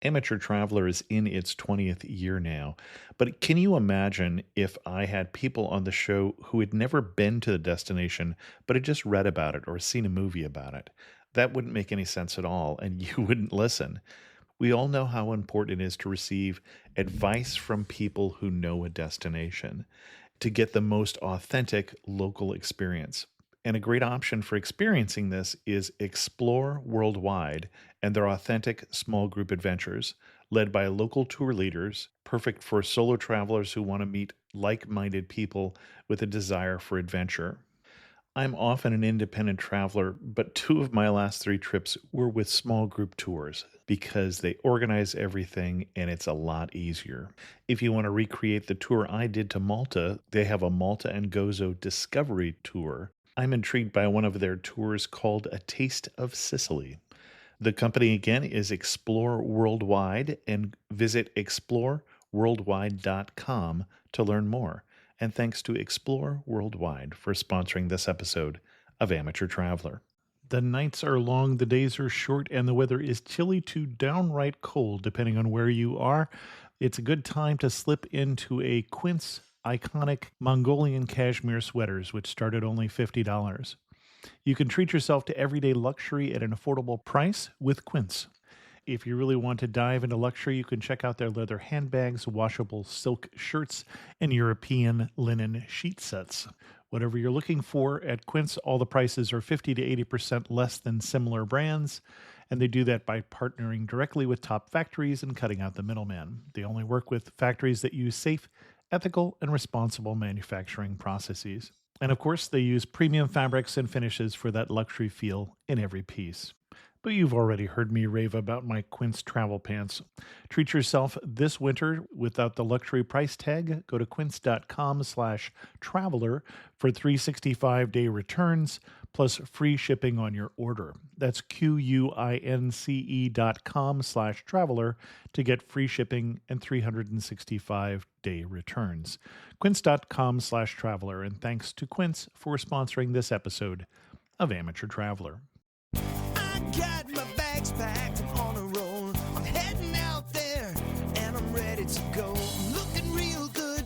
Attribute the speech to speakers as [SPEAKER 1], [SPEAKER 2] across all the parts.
[SPEAKER 1] Amateur Traveler is in its 20th year now, but can you imagine if I had people on the show who had never been to the destination, but had just read about it or seen a movie about it? That wouldn't make any sense at all, and you wouldn't listen. We all know how important it is to receive advice from people who know a destination to get the most authentic local experience. And a great option for experiencing this is Explore Worldwide and their authentic small group adventures, led by local tour leaders, perfect for solo travelers who want to meet like minded people with a desire for adventure. I'm often an independent traveler, but two of my last three trips were with small group tours because they organize everything and it's a lot easier. If you want to recreate the tour I did to Malta, they have a Malta and Gozo Discovery Tour. I'm intrigued by one of their tours called A Taste of Sicily. The company again is Explore Worldwide, and visit exploreworldwide.com to learn more. And thanks to Explore Worldwide for sponsoring this episode of Amateur Traveler. The nights are long, the days are short, and the weather is chilly to downright cold, depending on where you are. It's a good time to slip into a Quince iconic Mongolian cashmere sweaters, which start at only $50. You can treat yourself to everyday luxury at an affordable price with Quince. If you really want to dive into luxury, you can check out their leather handbags, washable silk shirts, and European linen sheet sets. Whatever you're looking for at Quince, all the prices are 50 to 80% less than similar brands, and they do that by partnering directly with top factories and cutting out the middleman. They only work with factories that use safe, ethical, and responsible manufacturing processes. And of course, they use premium fabrics and finishes for that luxury feel in every piece. But you've already heard me rave about my Quince travel pants. Treat yourself this winter without the luxury price tag. Go to quince.com/traveler for 365-day returns plus free shipping on your order. That's QUINCE.com/traveler to get free shipping and 365-day returns. Quince.com/traveler. And thanks to Quince for sponsoring this episode of Amateur Traveler.
[SPEAKER 2] Got my bags packed, I'm on a roll. I'm heading out there and I'm ready to go. I'm looking real good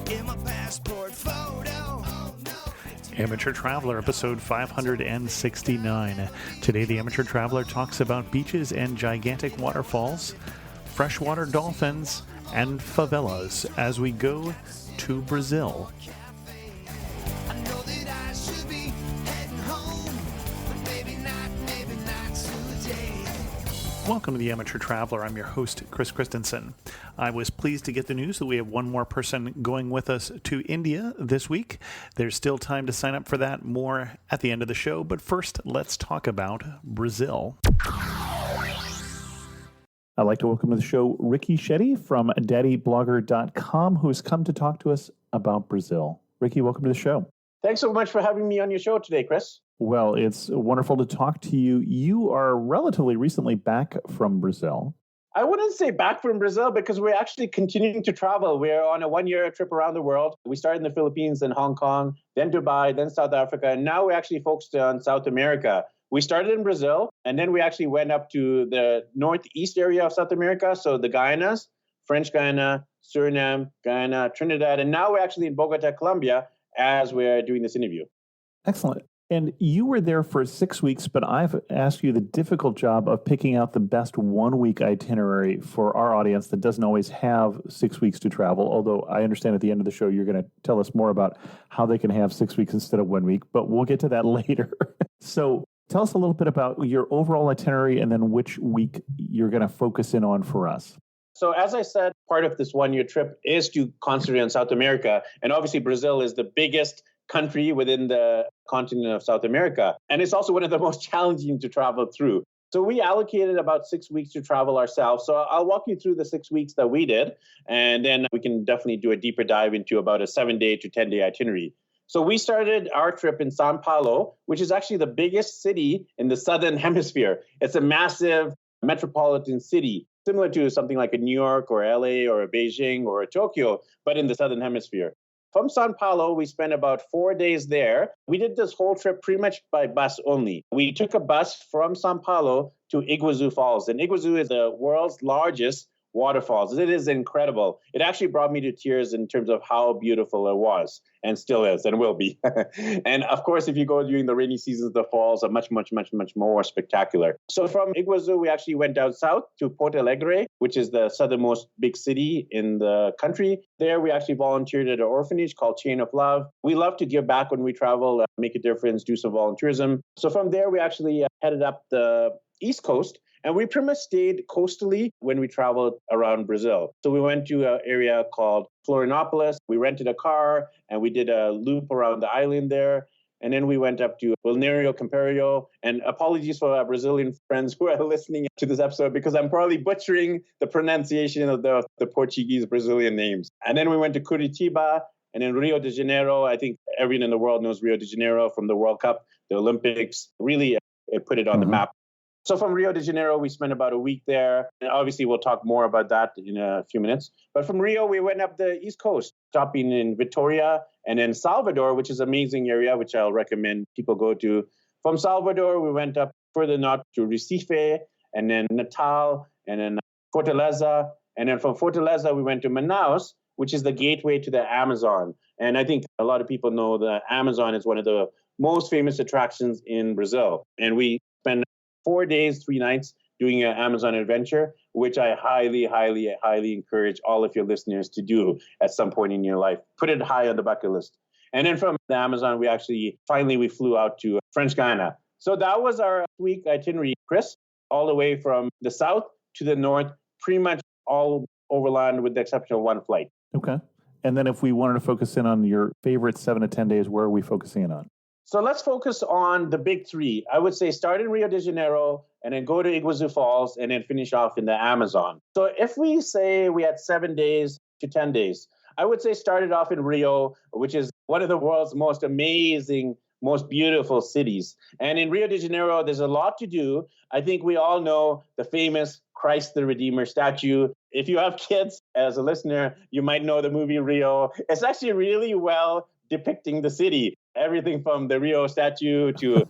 [SPEAKER 2] in my passport photo. Oh, no.
[SPEAKER 1] Amateur Traveler, episode 569. Today, the Amateur Traveler talks about beaches and gigantic waterfalls, freshwater dolphins, and favelas as we go to Brazil.
[SPEAKER 2] I know that I should be heading home, but maybe not today.
[SPEAKER 1] Welcome to the Amateur Traveler. I'm your host, Chris Christensen. I was pleased to get the news that we have one more person going with us to India this week. There's still time to sign up for that, more at the end of the show. But first, let's talk about Brazil. I'd like to welcome to the show Ricky Shetty from daddyblogger.com, who has come to talk to us about Brazil. Ricky, welcome to the show.
[SPEAKER 3] Thanks so much for having me on your show today, Chris.
[SPEAKER 1] Well, it's wonderful to talk to you. You are relatively recently back from Brazil.
[SPEAKER 3] I wouldn't say back from Brazil because we're actually continuing to travel. We're on a one-year trip around the world. We started in the Philippines, then Hong Kong, then Dubai, then South Africa, and now we're actually focused on South America. We started in Brazil, and then we actually went up to the northeast area of South America, so the Guyanas, French Guiana, Suriname, Guyana, Trinidad, and now we're actually in Bogota, Colombia, as we're doing this interview.
[SPEAKER 1] Excellent. And you were there for 6 weeks, but I've asked you the difficult job of picking out the best 1 week itinerary for our audience that doesn't always have 6 weeks to travel. Although I understand at the end of the show, you're going to tell us more about how they can have 6 weeks instead of 1 week, but we'll get to that later. So tell us a little bit about your overall itinerary and then which week you're going to focus in on for us.
[SPEAKER 3] So as I said, part of this one-year trip is to concentrate on South America. And obviously Brazil is the biggest country within the continent of South America. And it's also one of the most challenging to travel through. So we allocated about 6 weeks to travel ourselves. So I'll walk you through the 6 weeks that we did, and then we can definitely do a deeper dive into about a 7-day to 10-day itinerary. So we started our trip in Sao Paulo, which is actually the biggest city in the Southern Hemisphere. It's a massive metropolitan city, similar to something like a New York or LA or a Beijing or a Tokyo, but in the Southern Hemisphere. From Sao Paulo, we spent about 4 days there. We did this whole trip pretty much by bus only. We took a bus from Sao Paulo to Iguazu Falls, and Iguazu is the world's largest waterfalls. It is incredible. It actually brought me to tears in terms of how beautiful it was and still is and will be. And of course, if you go during the rainy seasons, the falls are much, much, much, much more spectacular. So from Iguazu, we actually went down south to Porto Alegre, which is the southernmost big city in the country. There, we actually volunteered at an orphanage called Chain of Love. We love to give back when we travel, make a difference, do some volunteerism. So from there, we actually headed up the East Coast. And we pretty much stayed coastally when we traveled around Brazil. So we went to an area called Florianopolis. We rented a car and we did a loop around the island there. And then we went up to Balneário Camboriú. And apologies for our Brazilian friends who are listening to this episode because I'm probably butchering the pronunciation of the Portuguese Brazilian names. And then we went to Curitiba and then Rio de Janeiro. I think everyone in the world knows Rio de Janeiro from the World Cup, the Olympics. Really, it put it on the map. So from Rio de Janeiro, we spent about a week there. And obviously, we'll talk more about that in a few minutes. But from Rio, we went up the East Coast, stopping in Vitoria and then Salvador, which is an amazing area, which I'll recommend people go to. From Salvador, we went up further north to Recife and then Natal and then Fortaleza. And then from Fortaleza, we went to Manaus, which is the gateway to the Amazon. And I think a lot of people know the Amazon is one of the most famous attractions in Brazil. And we spent 4 days, 3 nights doing an Amazon adventure, which I highly, highly, highly encourage all of your listeners to do at some point in your life. Put it high on the bucket list. And then from the Amazon, we flew out to French Guiana. So that was our week itinerary, Chris, all the way from the south to the north, pretty much all overland with the exception of one flight.
[SPEAKER 4] Okay. And then if we wanted to focus in on your favorite 7 to 10 days, where are we focusing in on?
[SPEAKER 3] So let's focus on the big three. I would say start in Rio de Janeiro and then go to Iguazu Falls and then finish off in the Amazon. So if we say we had 7 days to 10 days, I would say start it off in Rio, which is one of the world's most amazing, most beautiful cities. And in Rio de Janeiro, there's a lot to do. I think we all know the famous Christ the Redeemer statue. If you have kids as a listener, you might know the movie Rio. It's actually really well depicting the city. Everything from the Rio statue to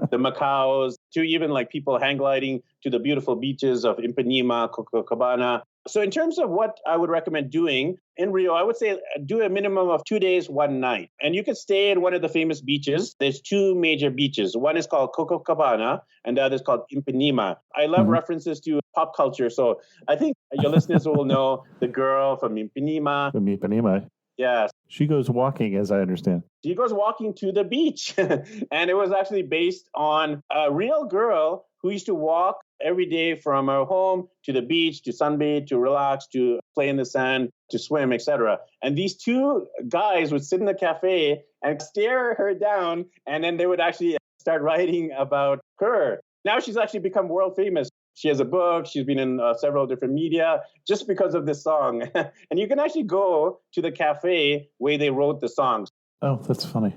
[SPEAKER 3] the Macaos to even like people hang gliding to the beautiful beaches of Ipanema, Copacabana. So in terms of what I would recommend doing in Rio, I would say do a minimum of 2 days, 1 night. And you could stay in one of the famous beaches. There's 2 major beaches. One is called Copacabana and the other is called Ipanema. I love references to pop culture. So I think your listeners will know the girl from Ipanema.
[SPEAKER 4] From Ipanema.
[SPEAKER 3] Yes.
[SPEAKER 4] She goes walking, as I understand.
[SPEAKER 3] She goes walking to the beach. And it was actually based on a real girl who used to walk every day from her home to the beach, to sunbathe, to relax, to play in the sand, to swim, etc. And these 2 guys would sit in the cafe and stare her down, and then they would actually start writing about her. Now she's actually become world famous. She has a book. She's been in several different media just because of this song. And you can actually go to the cafe where they wrote the songs.
[SPEAKER 4] Oh, that's funny.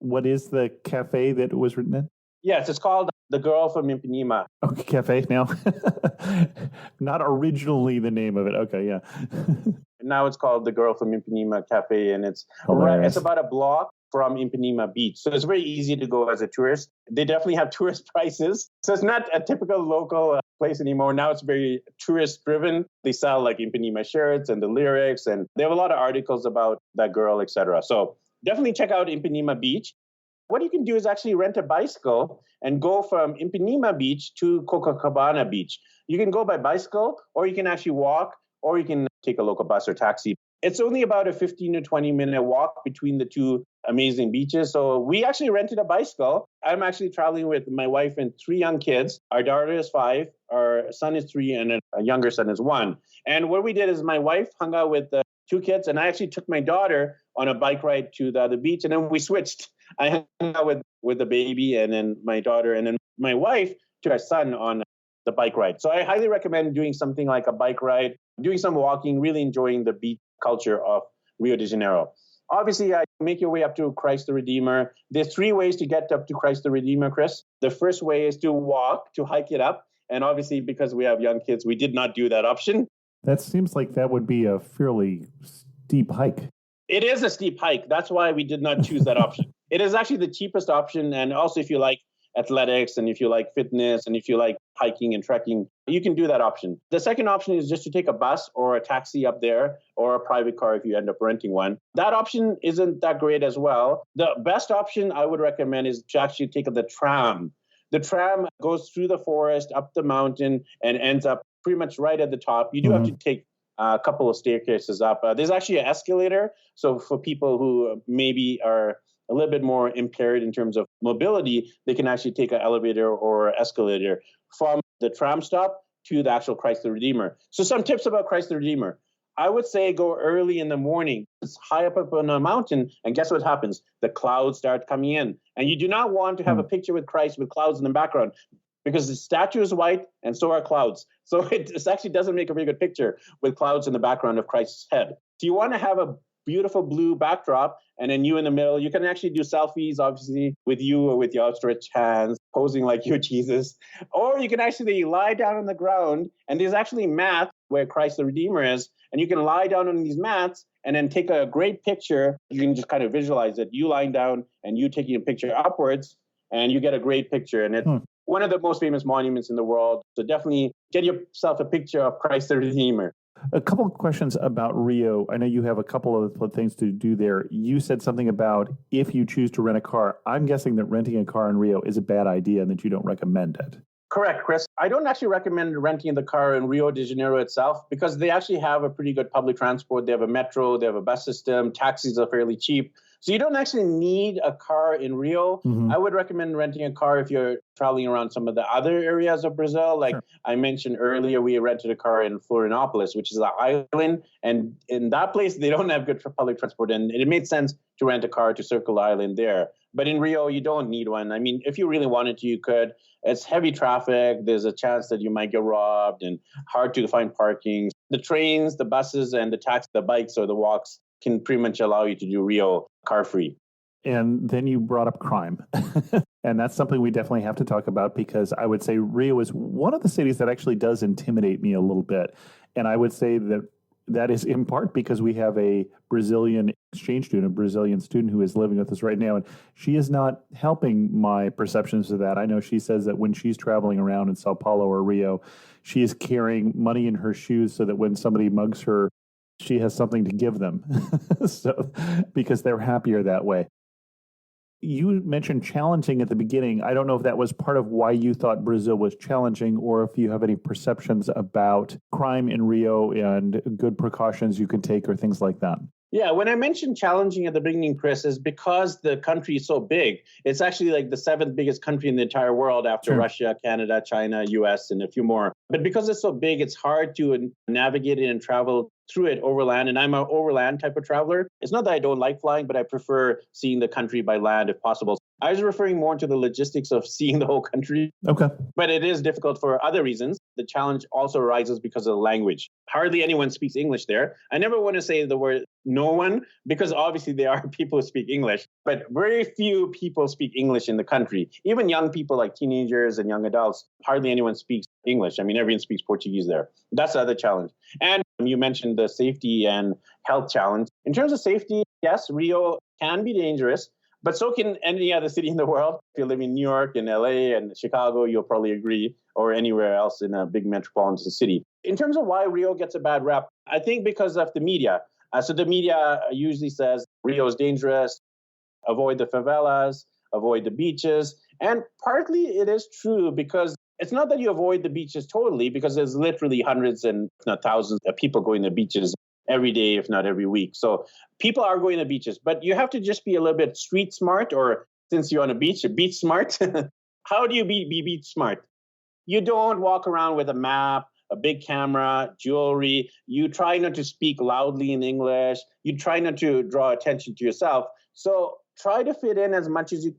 [SPEAKER 4] What is the cafe that it was written in?
[SPEAKER 3] Yes, it's called The Girl from Ipanema.
[SPEAKER 4] Okay, cafe now. Not originally the name of it. Okay, yeah.
[SPEAKER 3] Now it's called The Girl from Ipanema Cafe, and it's about a block from Ipanema Beach. So it's very easy to go as a tourist. They definitely have tourist prices. So it's not a typical local place anymore. Now it's very tourist driven. They sell like Ipanema shirts and the lyrics, and they have a lot of articles about that girl, etc. So definitely check out Ipanema Beach. What you can do is actually rent a bicycle and go from Ipanema Beach to Copacabana Beach. You can go by bicycle, or you can actually walk, or you can take a local bus or taxi. It's only about a 15 to 20 minute walk between the 2 amazing beaches. So we actually rented a bicycle. I'm actually traveling with my wife and 3 young kids. Our daughter is 5, our son is 3, and a younger son is 1. And what we did is my wife hung out with the 2 kids, and I actually took my daughter on a bike ride to the other beach, and then we switched. I hung out with the baby and then my daughter, and then my wife took our son on the bike ride. So I highly recommend doing something like a bike ride, doing some walking, really enjoying the beach culture of Rio de Janeiro. Obviously, make your way up to Christ the Redeemer. There's 3 ways to get up to Christ the Redeemer, Chris. The first way is to walk, to hike it up. And obviously, because we have young kids, we did not do that option.
[SPEAKER 4] That seems like that would be a fairly steep hike.
[SPEAKER 3] It is a steep hike. That's why we did not choose that option. It is actually the cheapest option. And also, if you like athletics and if you like fitness and if you like hiking and trekking, you can do that option. The second option is just to take a bus or a taxi up there or a private car if you end up renting one. That option isn't that great as well. The best option I would recommend is to actually take the tram. The tram goes through the forest, up the mountain, and ends up pretty much right at the top. You do have to take a couple of staircases up. There's actually an escalator. So for people who maybe are a little bit more impaired in terms of mobility, they can actually take an elevator or escalator from the tram stop to the actual Christ the Redeemer. So some tips about Christ the Redeemer. I would say go early in the morning. It's high up on a mountain, and guess what happens? The clouds start coming in. And you do not want to have a picture with Christ with clouds in the background, because the statue is white and so are clouds. So it actually doesn't make a very good picture with clouds in the background of Christ's head. So you want to have a beautiful blue backdrop, and then you in the middle. You can actually do selfies, obviously, with you or with your outstretched hands, posing like you're Jesus. Or you can actually lie down on the ground, and there's actually mats where Christ the Redeemer is, and you can lie down on these mats and then take a great picture. You can just kind of visualize it. You lying down and you taking a picture upwards, and you get a great picture. And it's one of the most famous monuments in the world. So definitely get yourself a picture of Christ the Redeemer.
[SPEAKER 4] A couple of questions about Rio. I know you have a couple of things to do there. You said something about if you choose to rent a car. I'm guessing that renting a car in Rio is a bad idea and that you don't recommend it.
[SPEAKER 3] Correct, Chris. I don't actually recommend renting the car in Rio de Janeiro itself because they actually have a pretty good public transport. They have a metro, they have a bus system, taxis are fairly cheap. So you don't actually need a car in Rio. I would recommend renting a car if you're traveling around some of the other areas of Brazil. Like I mentioned earlier, we rented a car in Florianopolis, which is an island. And in that place, they don't have good public transport. And it made sense to rent a car to circle the island there. But in Rio, you don't need one. I mean, if you really wanted to, you could. It's heavy traffic. There's a chance that you might get robbed and hard to find parking. The trains, the buses, and the taxis, the bikes or the walks can pretty much allow you to do Rio car-free.
[SPEAKER 4] And then you brought up crime. And that's something we definitely have to talk about because I would say Rio is one of the cities that actually does intimidate me a little bit. And I would say that is in part because we have a Brazilian exchange student, a Brazilian student who is living with us right now. And she is not helping my perceptions of that. I know she says that when she's traveling around in Sao Paulo or Rio, she is carrying money in her shoes so that when somebody mugs her, she has something to give them. So, because they're happier that way. You mentioned challenging at the beginning. I don't know if that was part of why you thought Brazil was challenging or if you have any perceptions about crime in Rio and good precautions you can take or things like that.
[SPEAKER 3] Yeah, when I mentioned challenging at the beginning, Chris, is because the country is so big. It's actually like the seventh biggest country in the entire world after Russia, Canada, China, US, and a few more. But because it's so big, it's hard to navigate it and travel through it overland. And I'm an overland type of traveler. It's not that I don't like flying, but I prefer seeing the country by land if possible. I was referring more to the logistics of seeing the whole country.
[SPEAKER 4] Okay.
[SPEAKER 3] But it is difficult for other reasons. The challenge also arises because of the language. Hardly anyone speaks English there. I never want to say the word no one, because obviously there are people who speak English, but very few people speak English in the country. Even young people like teenagers and young adults, hardly anyone speaks English. I mean, everyone speaks Portuguese there. That's the other challenge. And you mentioned the safety and health challenge. In terms of safety, yes, Rio can be dangerous. But so can any other city in the world. If you live in New York and LA and Chicago, you'll probably agree, or anywhere else in a big metropolitan city. In terms of why Rio gets a bad rep, I think because of the media. So the media usually says Rio is dangerous, avoid the favelas, avoid the beaches. And partly it is true because it's not that you avoid the beaches totally, because there's literally hundreds and if not thousands of people going to beaches every day, if not every week. So people are going to beaches, but you have to just be a little bit street smart, or since you're on a beach smart. How do you be beach smart? You don't walk around with a map, a big camera, jewelry. You try not to speak loudly in English. You try not to draw attention to yourself. So try to fit in as much as you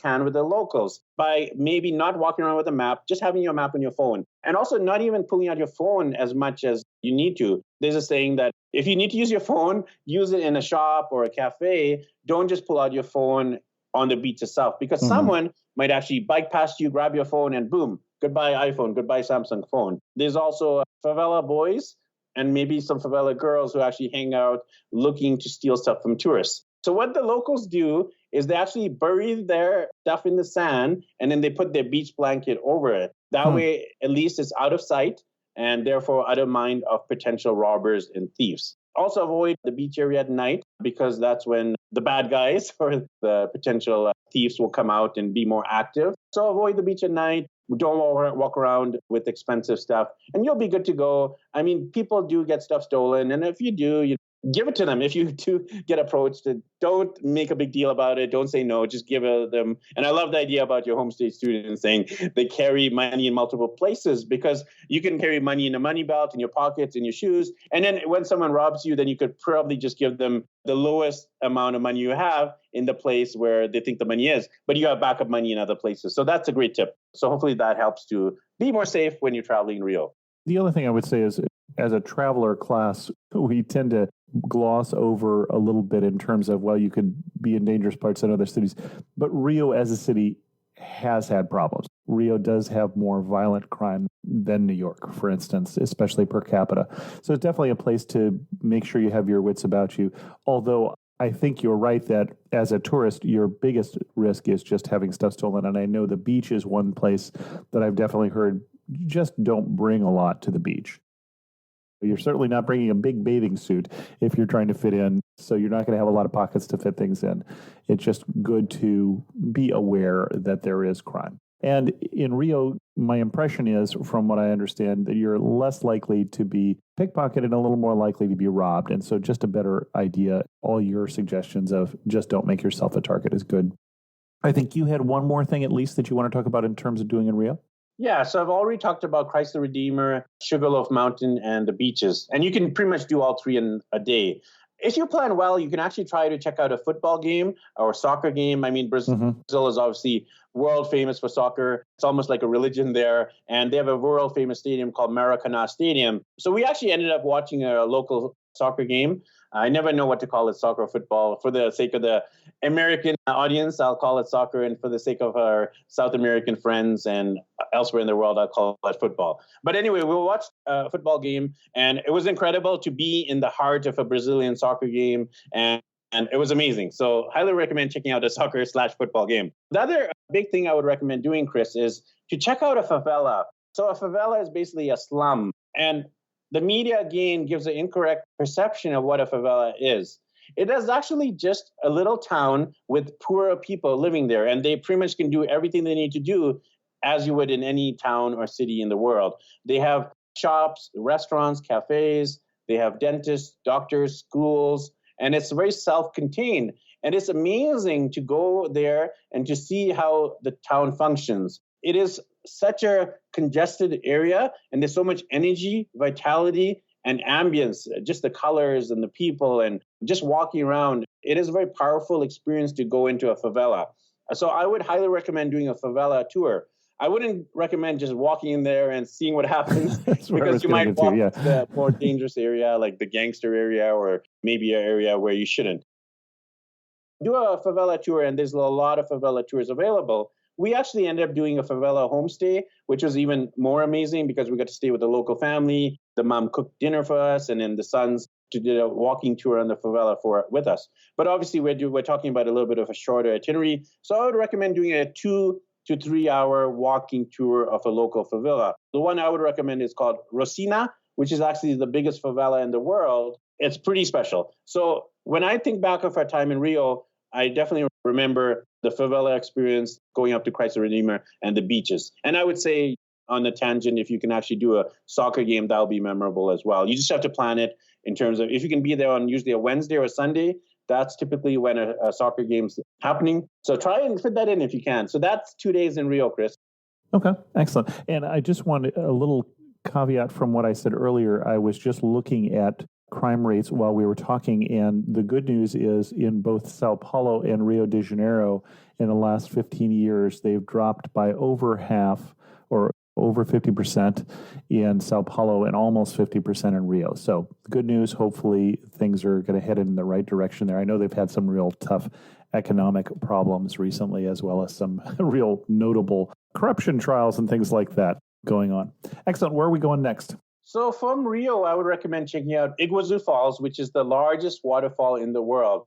[SPEAKER 3] can with the locals by maybe not walking around with a map, just having your map on your phone. And also not even pulling out your phone as much as you need to. There's a saying that if you need to use your phone, use it in a shop or a cafe. Don't just pull out your phone on the beach itself, because someone might actually bike past you, grab your phone, and boom, goodbye iPhone, goodbye Samsung phone. There's also favela boys and maybe some favela girls who actually hang out looking to steal stuff from tourists. So what the locals do is they actually bury their stuff in the sand and then they put their beach blanket over it. That way, at least it's out of sight and therefore out of mind of potential robbers and thieves. Also avoid the beach area at night because that's when the bad guys or the potential thieves will come out and be more active. So avoid the beach at night. Don't walk around with expensive stuff and you'll be good to go. I mean, people do get stuff stolen. And if you do, give it to them. If you do get approached, don't make a big deal about it. Don't say no, just give it them. And I love the idea about your homestay students saying they carry money in multiple places because you can carry money in a money belt, in your pockets, in your shoes. And then when someone robs you, then you could probably just give them the lowest amount of money you have in the place where they think the money is. But you have backup money in other places. So that's a great tip. So hopefully that helps to be more safe when you're traveling in Rio.
[SPEAKER 4] The other thing I would say is, as a traveler class, we tend to gloss over a little bit in terms of, well, you could be in dangerous parts in other cities. But Rio as a city has had problems. Rio does have more violent crime than New York, for instance, especially per capita. So it's definitely a place to make sure you have your wits about you. Although I think you're right that as a tourist, your biggest risk is just having stuff stolen. And I know the beach is one place that I've definitely heard, just don't bring a lot to the beach. You're certainly not bringing a big bathing suit if you're trying to fit in, so you're not going to have a lot of pockets to fit things in. It's just good to be aware that there is crime. And in Rio, my impression is, from what I understand, that you're less likely to be pickpocketed and a little more likely to be robbed. And so just a better idea, all your suggestions of just don't make yourself a target is good. I think you had one more thing at least that you want to talk about in terms of doing in Rio?
[SPEAKER 3] Yeah, so I've already talked about Christ the Redeemer, Sugarloaf Mountain, and the beaches. And you can pretty much do all three in a day. If you plan well, you can actually try to check out a football game or soccer game. I mean, Brazil is obviously world famous for soccer. It's almost like a religion there. And they have a world famous stadium called Maracanã Stadium. So we actually ended up watching a local soccer game. I never know what to call it, soccer or football. For the sake of the American audience, I'll call it soccer. And for the sake of our South American friends and elsewhere in the world, I'll call it football. But anyway, we watched a football game, and it was incredible to be in the heart of a Brazilian soccer game. And it was amazing. So highly recommend checking out a soccer/football game. The other big thing I would recommend doing, Chris, is to check out a favela. So a favela is basically a slum. And the media, again, gives an incorrect perception of what a favela is. It is actually just a little town with poorer people living there, and they pretty much can do everything they need to do as you would in any town or city in the world. They have shops, restaurants, cafes, they have dentists, doctors, schools, and it's very self-contained. And it's amazing to go there and to see how the town functions. It is such a congested area, and there's so much energy, vitality, and ambience, just the colors and the people and just walking around. It is a very powerful experience to go into a favela. So I would highly recommend doing a favela tour. I wouldn't recommend just walking in there and seeing what happens because you might walk to the more dangerous area, like the gangster area, or maybe an area where you shouldn't. Do a favela tour, and there's a lot of favela tours available. We actually ended up doing a favela homestay, which was even more amazing because we got to stay with the local family. The mom cooked dinner for us, and then the sons did a walking tour on the favela with us. But obviously, we're talking about a little bit of a shorter itinerary. So I would recommend doing a 2 to 3 hour walking tour of a local favela. The one I would recommend is called Rosina, which is actually the biggest favela in the world. It's pretty special. So when I think back of our time in Rio, I definitely remember the favela experience, going up to Christ the Redeemer and the beaches. And I would say, on the tangent, if you can actually do a soccer game, that'll be memorable as well. You just have to plan it in terms of if you can be there on usually a Wednesday or a Sunday, that's typically when a soccer game's happening. So try and fit that in if you can. So that's 2 days in Rio, Chris.
[SPEAKER 4] Okay, excellent. And I just wanted a little caveat from what I said earlier. I was just looking at crime rates while we were talking, and the good news is in both Sao Paulo and Rio de Janeiro, in the last 15 years, they've dropped by over half, or over 50% in Sao Paulo and almost 50% in Rio. So good news, hopefully things are going to head in the right direction there. I know they've had some real tough economic problems recently, as well as some real notable corruption trials and things like that going on. Excellent. Where are we going next?
[SPEAKER 3] So from Rio, I would recommend checking out Iguazu Falls, which is the largest waterfall in the world.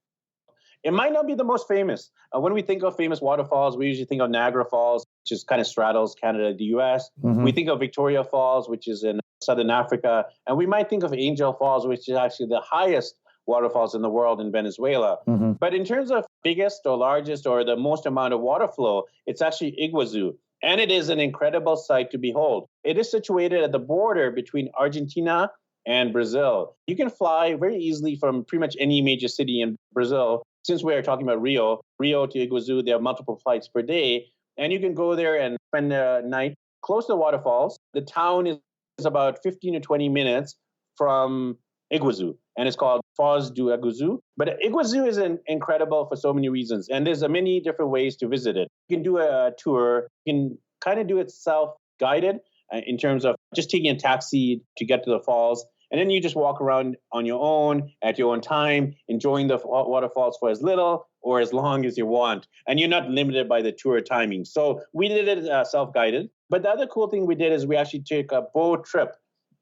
[SPEAKER 3] It might not be the most famous. When we think of famous waterfalls, we usually think of Niagara Falls, which is kind of straddles Canada, the US.
[SPEAKER 4] Mhm.
[SPEAKER 3] We think of Victoria Falls, which is in Southern Africa. And we might think of Angel Falls, which is actually the highest waterfalls in the world in Venezuela.
[SPEAKER 4] Mhm.
[SPEAKER 3] But in terms of biggest or largest or the most amount of water flow, it's actually Iguazu. And it is an incredible sight to behold. It is situated at the border between Argentina and Brazil. You can fly very easily from pretty much any major city in Brazil. Since we are talking about Rio to Iguazu, there are multiple flights per day. And you can go there and spend a night close to the waterfalls. The town is about 15 to 20 minutes from Iguazu, and it's called Foz do Iguazu. But Iguazu is incredible for so many reasons, and there's many different ways to visit it. You can do a tour. You can kind of do it self-guided in terms of just taking a taxi to get to the falls, and then you just walk around on your own at your own time, enjoying the waterfalls for as little or as long as you want, and you're not limited by the tour timing. So we did it self-guided. But the other cool thing we did is we actually took a boat trip.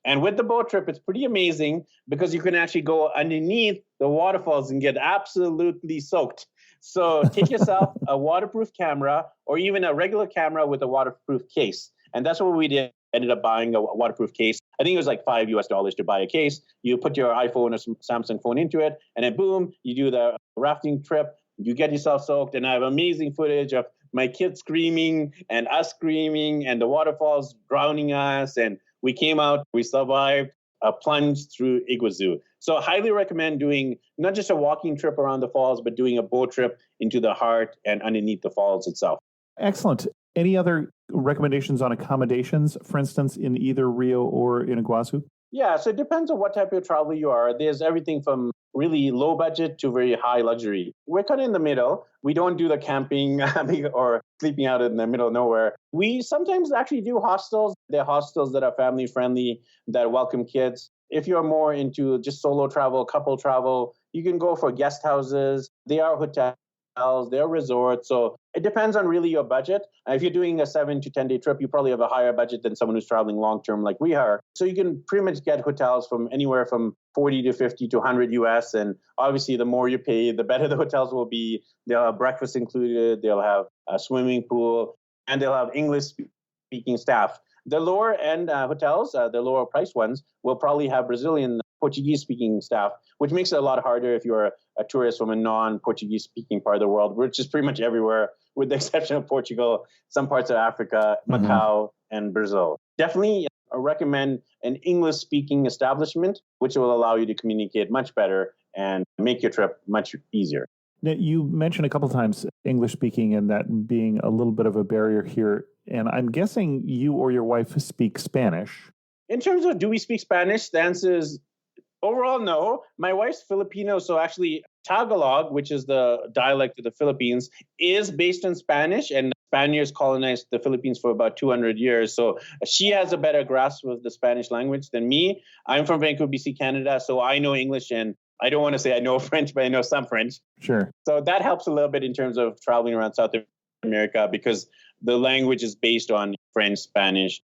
[SPEAKER 3] And with the boat trip, it's pretty amazing because you can actually go underneath the waterfalls and get absolutely soaked. So take yourself a waterproof camera or even a regular camera with a waterproof case. And that's what we did. Ended up buying a waterproof case. I think it was like $5 to buy a case. You put your iPhone or Samsung phone into it, and then boom, you do the rafting trip. You get yourself soaked. And I have amazing footage of my kids screaming and us screaming and the waterfalls drowning us. And we came out, we survived a plunge through Iguazu. So I highly recommend doing not just a walking trip around the falls, but doing a boat trip into the heart and underneath the falls itself.
[SPEAKER 4] Excellent. Any other recommendations on accommodations, for instance, in either Rio or in Iguazu?
[SPEAKER 3] Yeah, so it depends on what type of traveler you are. There's everything from really low budget to very high luxury. We're kind of in the middle. We don't do the camping or sleeping out in the middle of nowhere. We sometimes actually do hostels. There are hostels that are family friendly, that welcome kids. If you're more into just solo travel, couple travel, you can go for guest houses. They are hotels. They're resorts. So it depends on really your budget. If you're doing a 7 to 10 day trip, you probably have a higher budget than someone who's traveling long term like we are. So you can pretty much get hotels from anywhere from 40 to 50 to 100 US. And obviously, the more you pay, the better the hotels will be. They'll have breakfast included. They'll have a swimming pool, and they'll have English speaking staff. The lower end hotels, the lower price ones, will probably have Brazilian Portuguese speaking staff, which makes it a lot harder if you're a tourist from a non-Portuguese speaking part of the world, which is pretty much everywhere, with the exception of Portugal, some parts of Africa, Macau, and Brazil. Definitely recommend an English speaking establishment, which will allow you to communicate much better and make your trip much easier.
[SPEAKER 4] Now, you mentioned a couple times English speaking and that being a little bit of a barrier here. And I'm guessing you or your wife speak Spanish.
[SPEAKER 3] In terms of do we speak Spanish, the answer is overall no. My wife's Filipino, so actually Tagalog, which is the dialect of the Philippines, is based in Spanish, and Spaniards colonized the Philippines for about 200 years. So she has a better grasp of the Spanish language than me. I'm from Vancouver, BC, Canada, so I know English, and I don't want to say I know French, but I know some French.
[SPEAKER 4] Sure.
[SPEAKER 3] So that helps a little bit in terms of traveling around South America because the language is based on French, Spanish.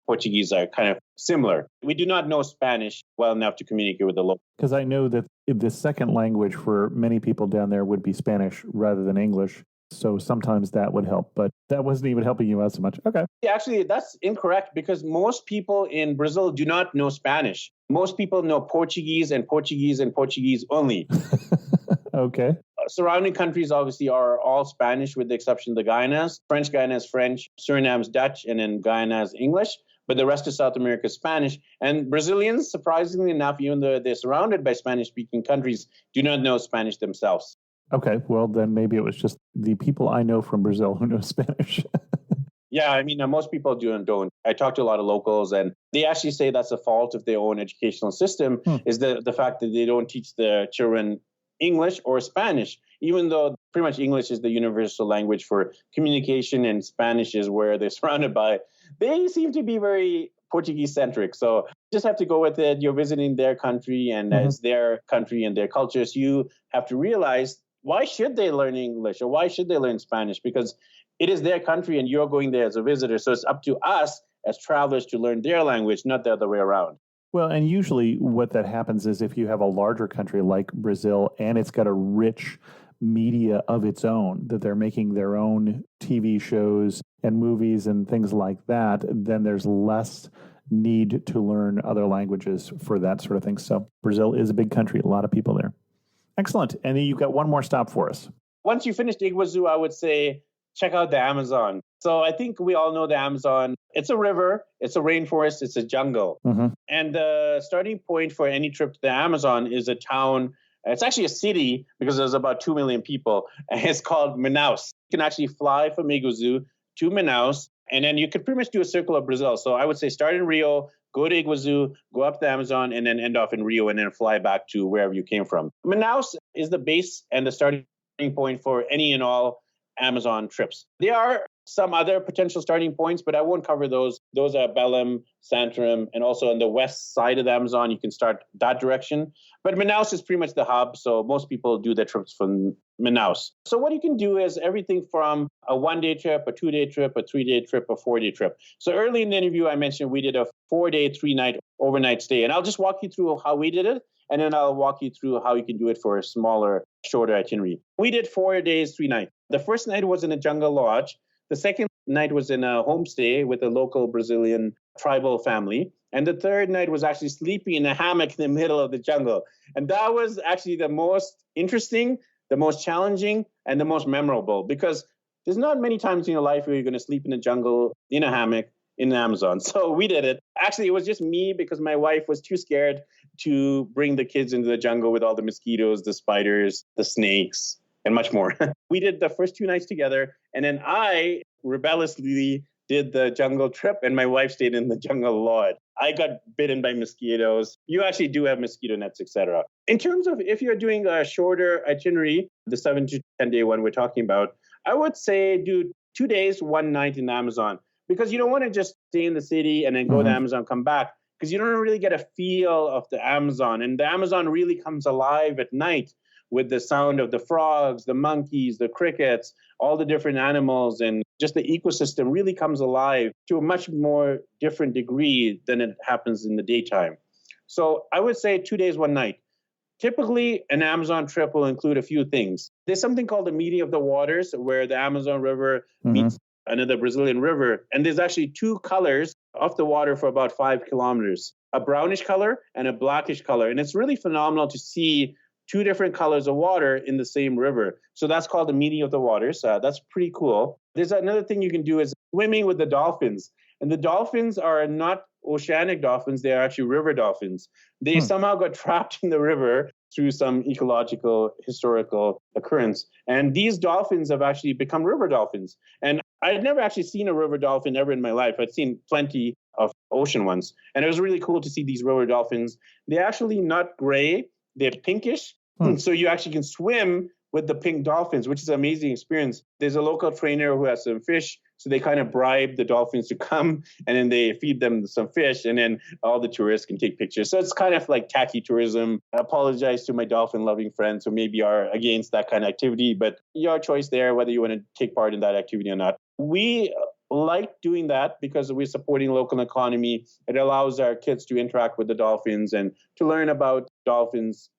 [SPEAKER 3] Portuguese are kind of similar. We do not know Spanish well enough to communicate with the locals.
[SPEAKER 4] Because I know that the second language for many people down there would be Spanish rather than English. So sometimes that would help, but that wasn't even helping you out so much. Okay.
[SPEAKER 3] Actually, that's incorrect because most people in Brazil do not know Spanish. Most people know Portuguese and Portuguese and Portuguese only.
[SPEAKER 4] Okay.
[SPEAKER 3] Surrounding countries obviously are all Spanish with the exception of the Guyanas. French Guiana is French, Suriname's Dutch, and then Guyana is English. But the rest of South America is Spanish. And Brazilians, surprisingly enough, even though they're surrounded by Spanish-speaking countries, do not know Spanish themselves.
[SPEAKER 4] Okay, well, then maybe it was just the people I know from Brazil who know Spanish.
[SPEAKER 3] Yeah, I mean, most people don't. I talk to a lot of locals, and they actually say that's a fault of their own educational system, is the fact that they don't teach the children English or Spanish, even though pretty much English is the universal language for communication and Spanish is where they're surrounded by. They seem to be very Portuguese-centric. So you just have to go with it. You're visiting their country, and it's their country and their cultures. You have to realize, why should they learn English or why should they learn Spanish? Because it is their country and you're going there as a visitor. So it's up to us as travelers to learn their language, not the other way around.
[SPEAKER 4] Well, and usually what that happens is if you have a larger country like Brazil and it's got a rich media of its own, that they're making their own TV shows and movies and things like that, then there's less need to learn other languages for that sort of thing. So Brazil is a big country, a lot of people there. Excellent. And then you've got one more stop for us.
[SPEAKER 3] Once you finish Iguazu, I would say check out the Amazon. So I think we all know the Amazon. It's a river, it's a rainforest, it's a jungle.
[SPEAKER 4] Mm-hmm.
[SPEAKER 3] And the starting point for any trip to the Amazon is a town. It's actually a city because there's about 2 million people. And it's called Manaus. You can actually fly from Iguazu to Manaus, and then you could pretty much do a circle of Brazil. So I would say start in Rio, go to Iguazu, go up the Amazon, and then end off in Rio, and then fly back to wherever you came from. Manaus is the base and the starting point for any and all Amazon trips. There are some other potential starting points, but I won't cover those. Those are Belém, Santarém, and also on the west side of the Amazon, you can start that direction. But Manaus is pretty much the hub, so most people do their trips from Manaus. So what you can do is everything from a 1-day trip, a 2-day trip, a 3-day trip, a 4-day trip. So early in the interview, I mentioned we did a 4-day, 3-night overnight stay, and I'll just walk you through how we did it, and then I'll walk you through how you can do it for a smaller, shorter itinerary. We did 4 days, 3 nights. The first night was in a jungle lodge. The second night was in a homestay with a local Brazilian tribal family. And the third night was actually sleeping in a hammock in the middle of the jungle. And that was actually the most interesting, the most challenging, and the most memorable, because there's not many times in your life where you're going to sleep in a jungle, in a hammock, in the Amazon. So we did it. Actually, it was just me because my wife was too scared to bring the kids into the jungle with all the mosquitoes, the spiders, the snakes, and much more. We did the first 2 nights together, and then I rebelliously did the jungle trip, and my wife stayed in the jungle lodge. I got bitten by mosquitoes. You actually do have mosquito nets, etc. In terms of if you're doing a shorter itinerary, the 7 to 10 day one we're talking about, I would say do 2 days, 1 night in the Amazon, because you don't want to just stay in the city and then go to the Amazon, come back, because you don't really get a feel of the Amazon. And the Amazon really comes alive at night with the sound of the frogs, the monkeys, the crickets, all the different animals, and just the ecosystem really comes alive to a much more different degree than it happens in the daytime. So I would say 2 days, 1 night. Typically, an Amazon trip will include a few things. There's something called the meeting of the waters, where the Amazon River meets another Brazilian river. And there's actually 2 colors of the water for about 5 kilometers, a brownish color and a blackish color. And it's really phenomenal to see 2 different colors of water in the same river. So that's called the meeting of the waters. That's pretty cool. There's another thing you can do is swimming with the dolphins. And the dolphins are not oceanic dolphins. They are actually river dolphins. They somehow got trapped in the river through some ecological, historical occurrence. And these dolphins have actually become river dolphins. And I had never actually seen a river dolphin ever in my life. I'd seen plenty of ocean ones. And it was really cool to see these river dolphins. They're actually not gray. They're pinkish. So you actually can swim with the pink dolphins, which is an amazing experience. There's a local trainer who has some fish. So they kind of bribe the dolphins to come, and then they feed them some fish, and then all the tourists can take pictures. So it's kind of like tacky tourism. I apologize to my dolphin-loving friends who maybe are against that kind of activity, but your choice there, whether you want to take part in that activity or not. We like doing that because we're supporting local economy. It allows our kids to interact with the dolphins and to learn about dolphins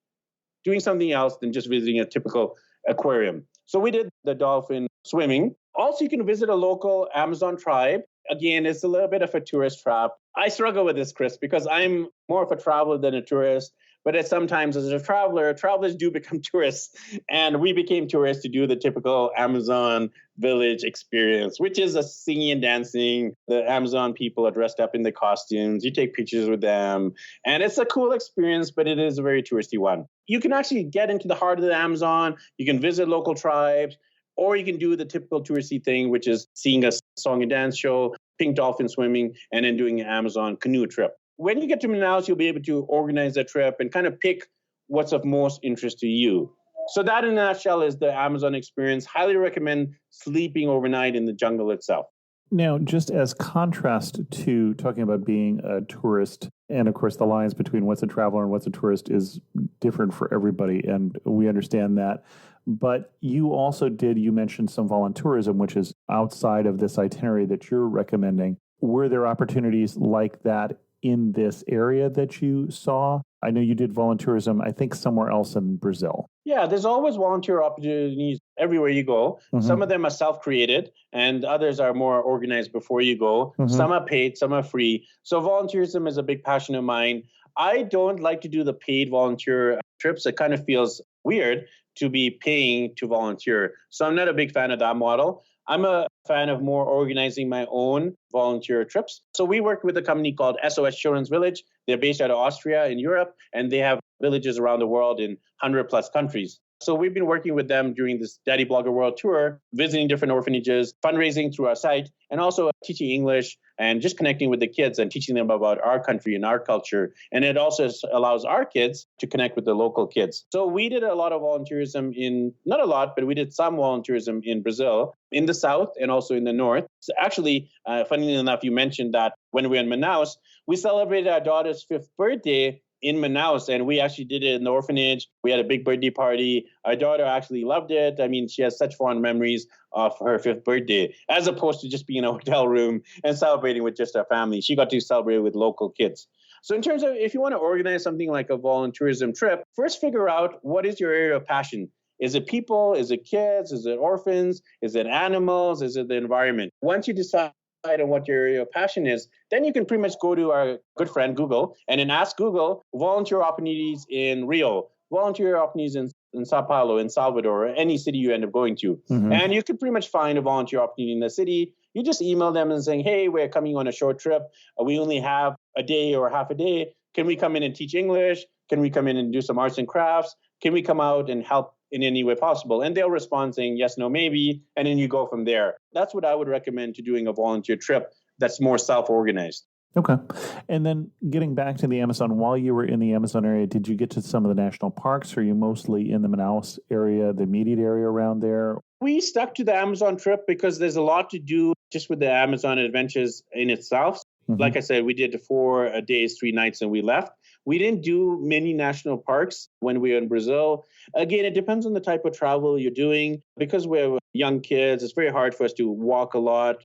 [SPEAKER 3] doing something else than just visiting a typical aquarium. So we did the dolphin swimming. Also, you can visit a local Amazon tribe. Again, it's a little bit of a tourist trap. I struggle with this, Chris, because I'm more of a traveler than a tourist. But sometimes as a traveler, travelers do become tourists. And we became tourists to do the typical Amazon village experience, which is a singing and dancing. The Amazon people are dressed up in the costumes. You take pictures with them. And it's a cool experience, but it is a very touristy one. You can actually get into the heart of the Amazon. You can visit local tribes, or you can do the typical touristy thing, which is seeing a song and dance show, pink dolphin swimming, and then doing an Amazon canoe trip. When you get to Manaus, you'll be able to organize a trip and kind of pick what's of most interest to you. So that in a nutshell is the Amazon experience. Highly recommend sleeping overnight in the jungle itself.
[SPEAKER 4] Now, just as contrast to talking about being a tourist, and of course the lines between what's a traveler and what's a tourist is different for everybody, and we understand that. But you also you mentioned some voluntourism, which is outside of this itinerary that you're recommending. Were there opportunities like that in this area that you saw? I know you did volunteerism, I think, somewhere else in Brazil.
[SPEAKER 3] Yeah, there's always volunteer opportunities everywhere you go. Some of them are self-created and others are more organized before you go. Some are paid, some are free. So volunteerism is a big passion of mine. I don't like to do the paid volunteer trips. It kind of feels weird to be paying to volunteer. So I'm not a big fan of that model. I'm a fan of more organizing my own volunteer trips. So we worked with a company called SOS Children's Village. They're based out of Austria in Europe, and they have villages around the world in 100 plus countries. So we've been working with them during this Daddy Blogger World Tour, visiting different orphanages, fundraising through our site, and also teaching English and just connecting with the kids and teaching them about our country and our culture. And it also allows our kids to connect with the local kids. So we did a lot of volunteerism not a lot, but we did some volunteerism in Brazil, in the south and also in the north. So actually, funnily enough, you mentioned that when we were in Manaus, we celebrated our daughter's 5th birthday in Manaus, and we actually did it in the orphanage. We had a big birthday party. Our daughter actually loved it. I mean, she has such fond memories of her 5th birthday, as opposed to just being in a hotel room and celebrating with just our family. She got to celebrate with local kids. So in terms of if you want to organize something like a volunteerism trip, first figure out what is your area of passion. Is it people? Is it kids? Is it orphans? Is it animals? Is it the environment? Once you decide on what your area of passion is, then you can pretty much go to our good friend Google and then ask Google volunteer opportunities in Rio, volunteer opportunities in Sao Paulo, in Salvador, or any city you end up going to. And you can pretty much find a volunteer opportunity in the city. You just email them and saying, hey, we're coming on a short trip. We only have a day or half a day. Can we come in and teach English? Can we come in and do some arts and crafts? Can we come out and help in any way possible? And they'll respond saying yes, no, maybe. And then you go from there. That's what I would recommend to doing a volunteer trip that's more self-organized.
[SPEAKER 4] Okay. And then getting back to the Amazon, while you were in the Amazon area, did you get to some of the national parks? Or are you mostly in the Manaus area, the immediate area around there?
[SPEAKER 3] We stuck to the Amazon trip because there's a lot to do just with the Amazon adventures in itself. Like I said, we did 4 days, 3 nights, and we left. We didn't do many national parks when we were in Brazil. Again, it depends on the type of travel you're doing. Because we're young kids, it's very hard for us to walk a lot.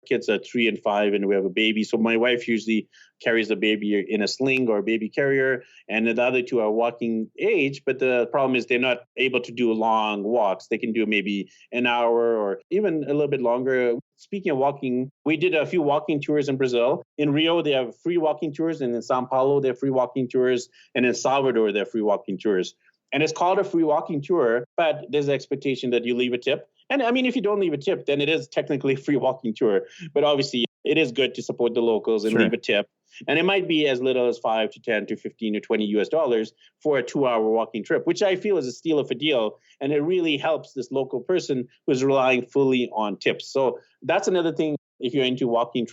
[SPEAKER 3] Kids are 3 and 5, and we have a baby. So my wife usually carries the baby in a sling or a baby carrier, and the other 2 are walking age. But the problem is they're not able to do long walks. They can do maybe an hour or even a little bit longer. Speaking of walking, we did a few walking tours in Brazil. In Rio, they have free walking tours, and in Sao Paulo, they have free walking tours, and in Salvador, they have free walking tours. And it's called a free walking tour, but there's an expectation that you leave a tip. And I mean, if you don't leave a tip, then it is technically a free walking tour. But obviously, it is good to support the locals and leave a tip. And it might be as little as $5 to $10 to $15 to $20 US for a 2-hour walking trip, which I feel is a steal of a deal. And it really helps this local person who's relying fully on tips. So that's another thing if you're into walking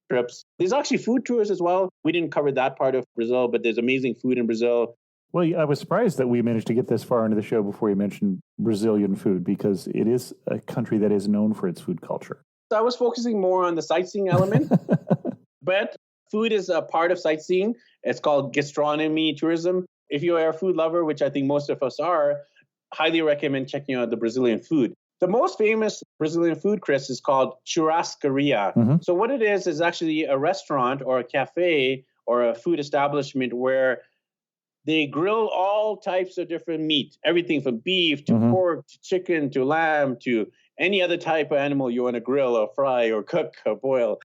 [SPEAKER 3] trips. There's actually food tours as well. We didn't cover that part of Brazil, but there's amazing food in Brazil.
[SPEAKER 4] Well, I was surprised that we managed to get this far into the show before you mentioned Brazilian food, because it is a country that is known for its food culture.
[SPEAKER 3] So I was focusing more on the sightseeing element, but food is a part of sightseeing. It's called gastronomy tourism. If you are a food lover, which I think most of us are, highly recommend checking out the Brazilian food. The most famous Brazilian food, Chris, is called churrascaria. So what it is actually a restaurant or a cafe or a food establishment where they grill all types of different meat, everything from beef to pork to chicken to lamb to any other type of animal you want to grill or fry or cook or boil.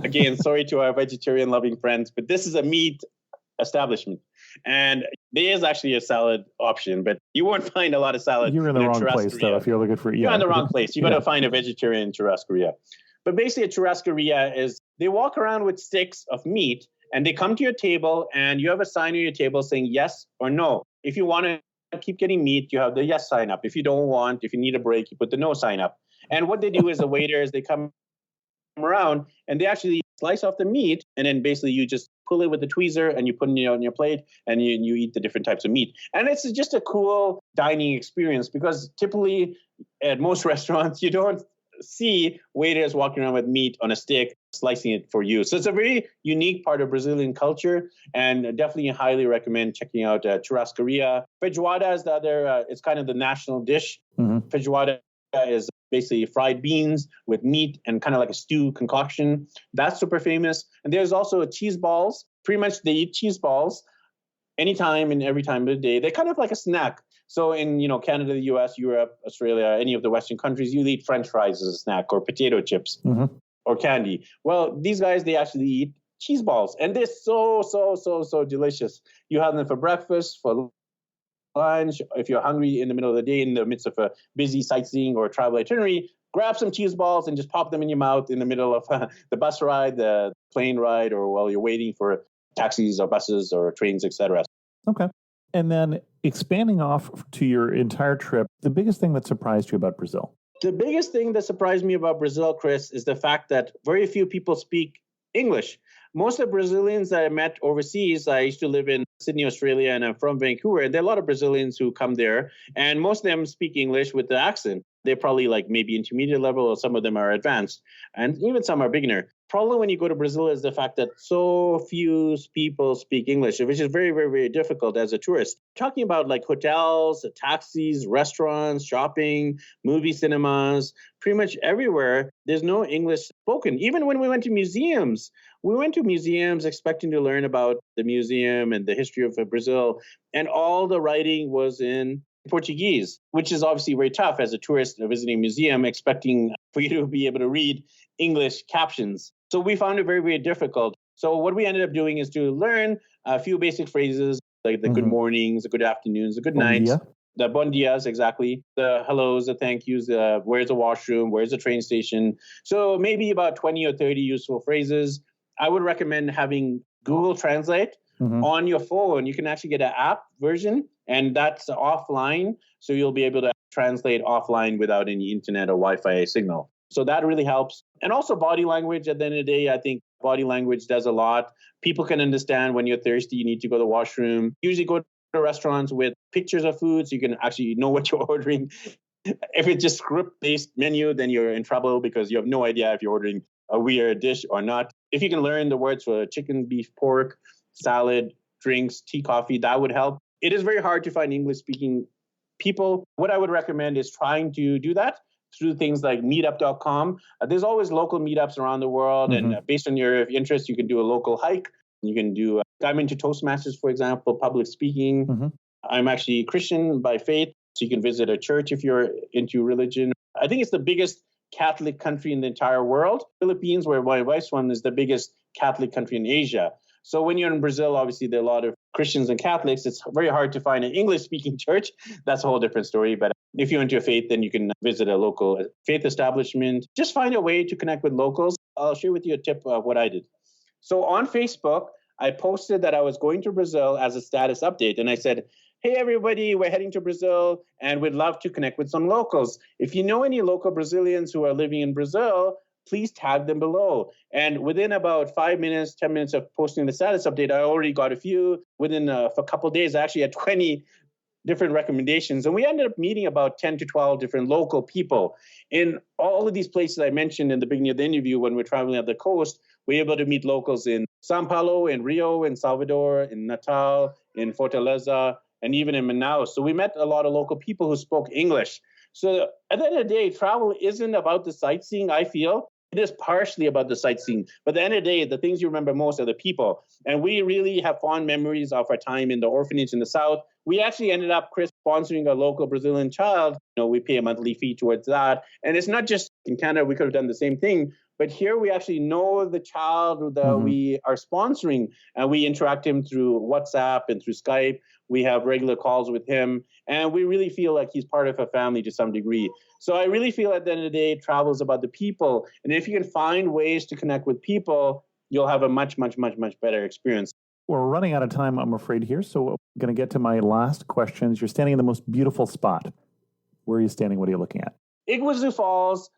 [SPEAKER 3] Again, sorry to our vegetarian loving friends, but this is a meat establishment. And there is actually a salad option, but you won't find a lot of salad.
[SPEAKER 4] You're in the wrong place, though, if you're looking for...
[SPEAKER 3] You're in the wrong place. You got to find a vegetarian churrascaria. But basically, a churrascaria is they walk around with sticks of meat, and they come to your table, and you have a sign on your table saying yes or no. If you want to keep getting meat, you have the yes sign up. If you don't want, if you need a break, you put the no sign up. And what they do is the waiters, they come around, and they actually slice off the meat, and then basically you just pull it with the tweezer, and you put it on your plate, and you eat the different types of meat. And it's just a cool dining experience, because typically at most restaurants, you don't see waiters walking around with meat on a stick, slicing it for you. So it's a very unique part of Brazilian culture, and definitely highly recommend checking out churrascaria. Feijoada is the other, it's kind of the national dish. Feijoada is basically fried beans with meat and kind of like a stew concoction. That's super famous. And there's also cheese balls. Pretty much they eat cheese balls anytime and every time of the day. They're kind of like a snack. So in Canada, the US, Europe, Australia, any of the Western countries, you eat French fries as a snack or potato chips or candy. Well, these guys, they actually eat cheese balls, and they're so delicious. You have them for breakfast, for lunch. If you're hungry in the middle of the day, in the midst of a busy sightseeing or travel itinerary, grab some cheese balls and just pop them in your mouth in the middle of the bus ride, the plane ride, or while you're waiting for taxis or buses or trains, etc.
[SPEAKER 4] Okay. And then expanding off to your entire trip, the biggest thing that surprised you about Brazil?
[SPEAKER 3] The biggest thing that surprised me about Brazil, Chris, is the fact that very few people speak English. Most of the Brazilians that I met overseas, I used to live in Sydney, Australia, and I'm from Vancouver. And there are a lot of Brazilians who come there, and most of them speak English with the accent. They're probably like maybe intermediate level, or some of them are advanced, and even some are beginner. Problem when you go to Brazil is the fact that so few people speak English, which is very, very, very difficult as a tourist. Talking about like hotels, taxis, restaurants, shopping, movie cinemas, pretty much everywhere, there's no English spoken. Even when we went to museums, expecting to learn about the museum and the history of Brazil, and all the writing was in Portuguese, which is obviously very tough as a tourist visiting a museum, expecting for you to be able to read English captions. So we found it very, very difficult. So what we ended up doing is to learn a few basic phrases, like the good mornings, the good afternoons, the good nights, the bon dias, exactly, the hellos, the thank yous, where's the washroom, where's the train station. So maybe about 20 or 30 useful phrases. I would recommend having Google Translate on your phone. You can actually get an app version, and that's offline. So you'll be able to translate offline without any internet or Wi-Fi signal. So that really helps. And also body language. At the end of the day, I think body language does a lot. People can understand when you're thirsty, you need to go to the washroom. Usually go to restaurants with pictures of food so you can actually know what you're ordering. If it's just script-based menu, then you're in trouble because you have no idea if you're ordering a weird dish or not. If you can learn the words for chicken, beef, pork, salad, drinks, tea, coffee, that would help. It is very hard to find English-speaking people. What I would recommend is trying to do that through things like meetup.com. There's always local meetups around the world, and based on your interest, you can do a local hike. You can do, I'm into Toastmasters, for example, public speaking. I'm actually Christian by faith, so you can visit a church if you're into religion. I think it's the biggest Catholic country in the entire world. Philippines, where my wife's from, is the biggest Catholic country in Asia. So when you're in Brazil, obviously there are a lot of Christians and Catholics. It's very hard to find an English-speaking church. That's a whole different story. But if you're into faith, then you can visit a local faith establishment. Just find a way to connect with locals. I'll share with you a tip of what I did. So on Facebook, I posted that I was going to Brazil as a status update. And I said, hey, everybody, we're heading to Brazil and we'd love to connect with some locals. If you know any local Brazilians who are living in Brazil, please tag them below. And within about 5 minutes, 10 minutes of posting the status update, I already got a few. Within a couple of days, I actually had 20 different recommendations. And we ended up meeting about 10 to 12 different local people. In all of these places I mentioned in the beginning of the interview, when we're traveling up the coast, we're able to meet locals in São Paulo, in Rio, in Salvador, in Natal, in Fortaleza, and even in Manaus. So we met a lot of local people who spoke English. So at the end of the day, travel isn't about the sightseeing, I feel. It is partially about the sightseeing. But at the end of the day, the things you remember most are the people. And we really have fond memories of our time in the orphanage in the South. We actually ended up, Chris, sponsoring a local Brazilian child. We pay a monthly fee towards that. And it's not just in Canada, we could have done the same thing. But here we actually know the child that we are sponsoring, and we interact him through WhatsApp and through Skype. We have regular calls with him, and we really feel like he's part of a family to some degree. So I really feel at the end of the day, travel is about the people. And if you can find ways to connect with people, you'll have a much, much, much, much better experience.
[SPEAKER 4] We're running out of time, I'm afraid, here. So I'm going to get to my last questions. You're standing in the most beautiful spot. Where are you standing? What are you looking at?
[SPEAKER 3] Iguazu Falls.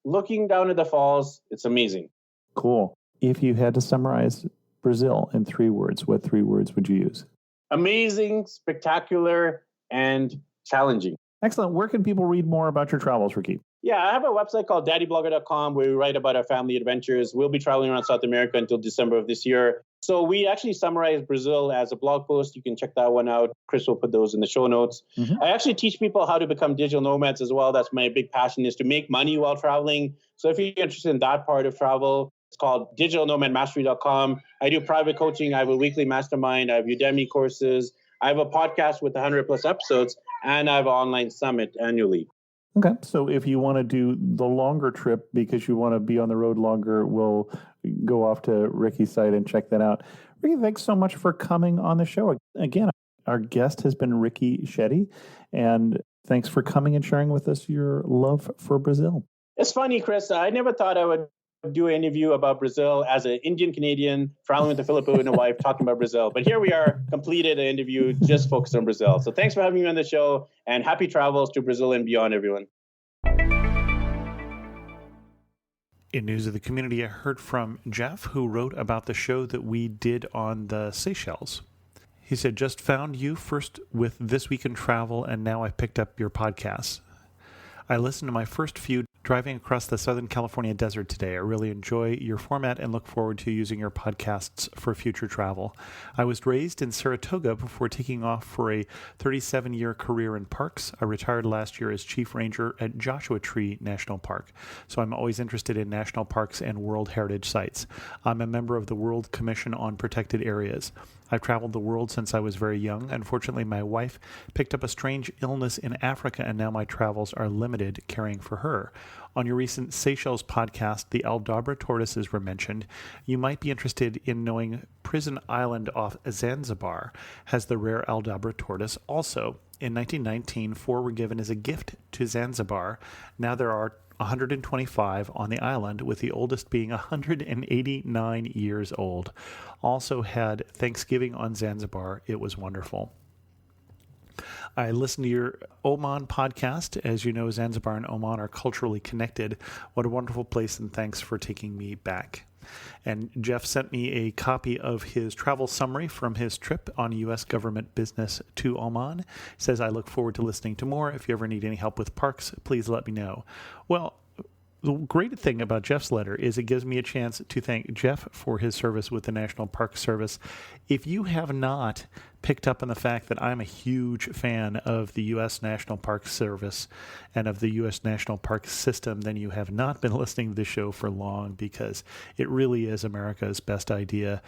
[SPEAKER 3] Looking down at the falls, it's amazing.
[SPEAKER 4] Cool. If you had to summarize Brazil in 3 words, what 3 words would you use?
[SPEAKER 3] Amazing, spectacular, and challenging.
[SPEAKER 4] Excellent. Where can people read more about your travels, Rakib?
[SPEAKER 3] Yeah, I have a website called daddyblogger.com where we write about our family adventures. We'll be traveling around South America until December of this year. So we actually summarize Brazil as a blog post. You can check that one out. Chris will put those in the show notes. I actually teach people how to become digital nomads as well. That's my big passion, is to make money while traveling. So if you're interested in that part of travel, it's called digitalnomadmastery.com. I do private coaching. I have a weekly mastermind. I have Udemy courses. I have a podcast with 100 plus episodes, and I have an online summit annually.
[SPEAKER 4] Okay. So if you want to do the longer trip because you want to be on the road longer, we'll go off to Ricky's site and check that out. Ricky, thanks so much for coming on the show. Again, our guest has been Ricky Shetty, and thanks for coming and sharing with us your love for Brazil.
[SPEAKER 3] It's funny, Chris. I never thought I would do an interview about Brazil as an Indian Canadian traveling with a Filipino wife talking about Brazil. But here we are, completed an interview just focused on Brazil. So thanks for having me on the show, and happy travels to Brazil and beyond, everyone.
[SPEAKER 1] In news of the community, I heard from Jeff, who wrote about the show that we did on the Seychelles. He said, just found you first with This Week in Travel, and now I picked up your podcasts. I listened to my first few driving across the Southern California desert today. I really enjoy your format and look forward to using your podcasts for future travel. I was raised in Saratoga before taking off for a 37-year career in parks. I retired last year as chief ranger at Joshua Tree National Park, so I'm always interested in national parks and World Heritage sites. I'm a member of the World Commission on Protected Areas. I've traveled the world since I was very young. Unfortunately, my wife picked up a strange illness in Africa, and now my travels are limited caring for her. On your recent Seychelles podcast, the Aldabra tortoises were mentioned. You might be interested in knowing Prison Island off Zanzibar has the rare Aldabra tortoise also. In 1919, 4 were given as a gift to Zanzibar. Now there are 125 on the island, with the oldest being 189 years old. Also had Thanksgiving on Zanzibar. It was wonderful. I listened to your Oman podcast. As you know, Zanzibar and Oman are culturally connected. What a wonderful place, and thanks for taking me back. And Jeff sent me a copy of his travel summary from his trip on U.S. government business to Oman. He says, I look forward to listening to more. If you ever need any help with parks, please let me know. Well, the great thing about Jeff's letter is it gives me a chance to thank Jeff for his service with the National Park Service. If you have not picked up on the fact that I'm a huge fan of the U.S. National Park Service and of the U.S. National Park System, then you have not been listening to this show for long, because it really is America's best idea.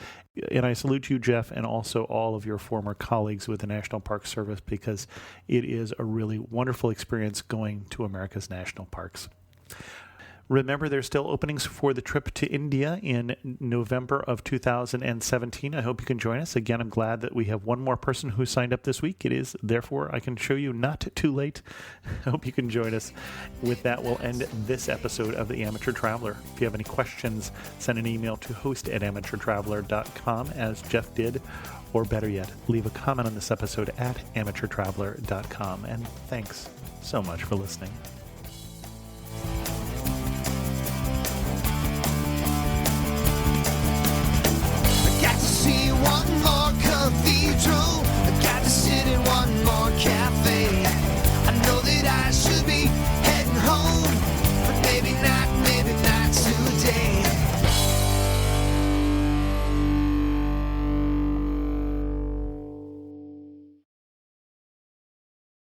[SPEAKER 1] And I salute you, Jeff, and also all of your former colleagues with the National Park Service, because it is a really wonderful experience going to America's national parks. Remember, there's still openings for the trip to India in November of 2017. I hope you can join us. Again, I'm glad that we have one more person who signed up this week. It is, therefore, I can show you not too late. I hope you can join us. With that, we'll end this episode of The Amateur Traveler. If you have any questions, send an email to host@amateurtraveler.com, as Jeff did, or better yet, leave a comment on this episode at amateurtraveler.com. And thanks so much for listening.